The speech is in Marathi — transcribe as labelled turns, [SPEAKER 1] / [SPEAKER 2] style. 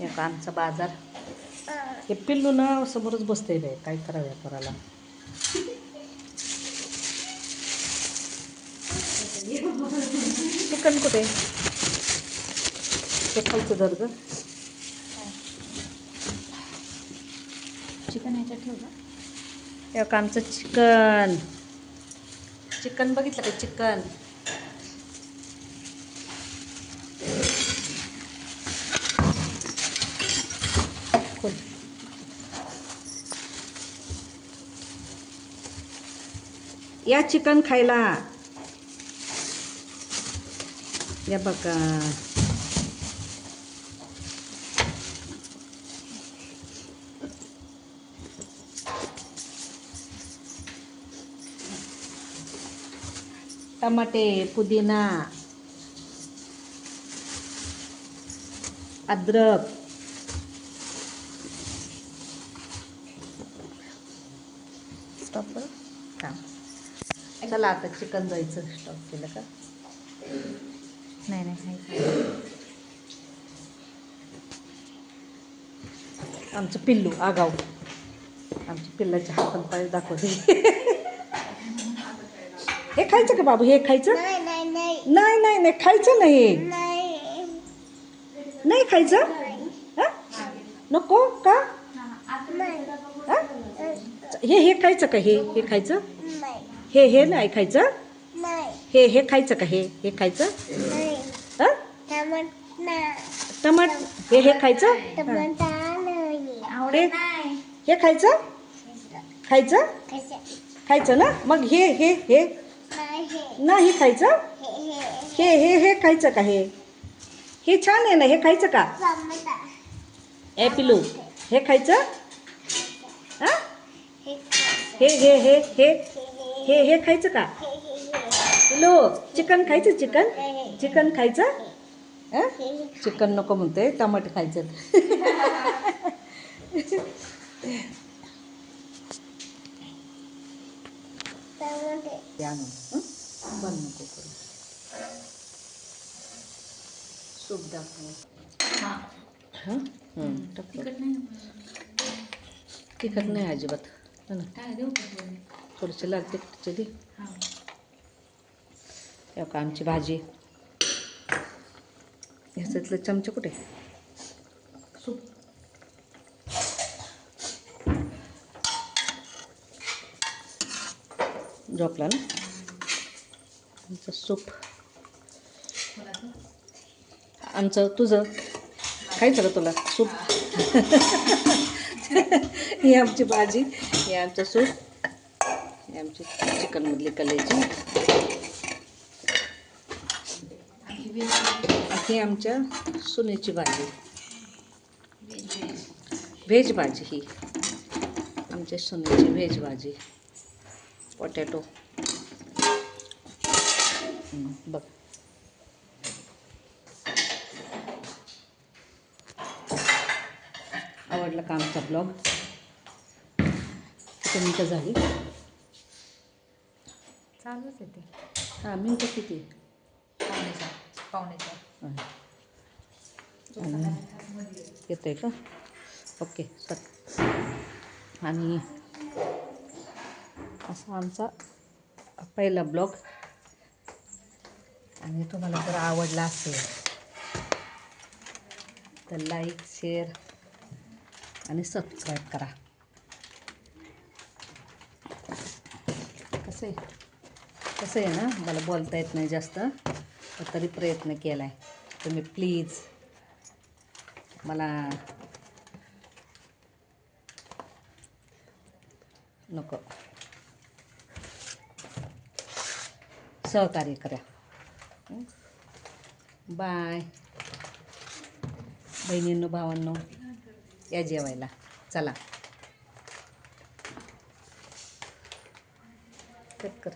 [SPEAKER 1] या आमचा बाजार. हे पिल्लू ना समोरच बसते बाई, काय करावं करायला. चिकन कुठे ते खालचं दर्ग
[SPEAKER 2] चिकन ह्याच्यात ठेवलं.
[SPEAKER 1] या आमचं चिकन. चिकन बघितलं का चिकन. या चिकन खायला या बघा. टमाटे, पुदिना, अद्रक, स्टॉप का. चला आता चिकन जायचं. स्टॉप केलं का.
[SPEAKER 2] नाही
[SPEAKER 1] आमचं पिल्लू आगाव. आमच्या पिल्लाचे हात पण पाय दाखवते. हे खायचं का बाबू. हे खायचं नाही नाही नाही खायचं नाही. नाही खायचं. नको का. हे खायचं का. हे खायचं. हे नाही खायचं. हे खायचं का. हे खायचं. टमाट हे खायचं. हे खायचं. खायचं ना. मग हे नाही खायचं. हे खायचं का. हे छान आहे ना. हे खायचं का. ए पिलू हे खायचं. हे खायचं का. पिलू चिकन खायचं. चिकन खायचं. चिकन नको म्हणते. टमाटे खायचं. बंद नको करू. सूप दाखव. तिखट नाही अजिबात. थोडीशी लाल तिखटची दे. का आमची भाजी. ह्याच्यातलं चमचे कुठे. सूप झोपला ना. आमचं सूप. आमचं तुझं खायचं का तुला सूप. ही आमची भाजी. हे आमचं सूप. हे आमची चिकनमधली कलेजी. ही आमच्या सुनेची भाजी. व्हेज भाजी. ही आमच्या सुनेची व्हेज भाजी. पोटॅटो बघ. आवडला का आमचा ब्लॉग. किती मिनटं झाली.
[SPEAKER 2] चालूच आहे ते.
[SPEAKER 1] मिनटं किती.
[SPEAKER 2] पावणे 4.
[SPEAKER 1] येतं आहे का. Okay sir. आणि असा आमचा पहिला ब्लॉग. आणि तुम्हाला जर आवडला असेल तर लाईक शेअर आणि सबस्क्राईब करा. कसं आहे ना. मला बोलता येत नाही जास्त. तरी प्रयत्न केला आहे. तुम्ही प्लीज मला नको सहकार्य करा. बाय बहिणींनो भावांनो. या जेवायला चला. कट कर.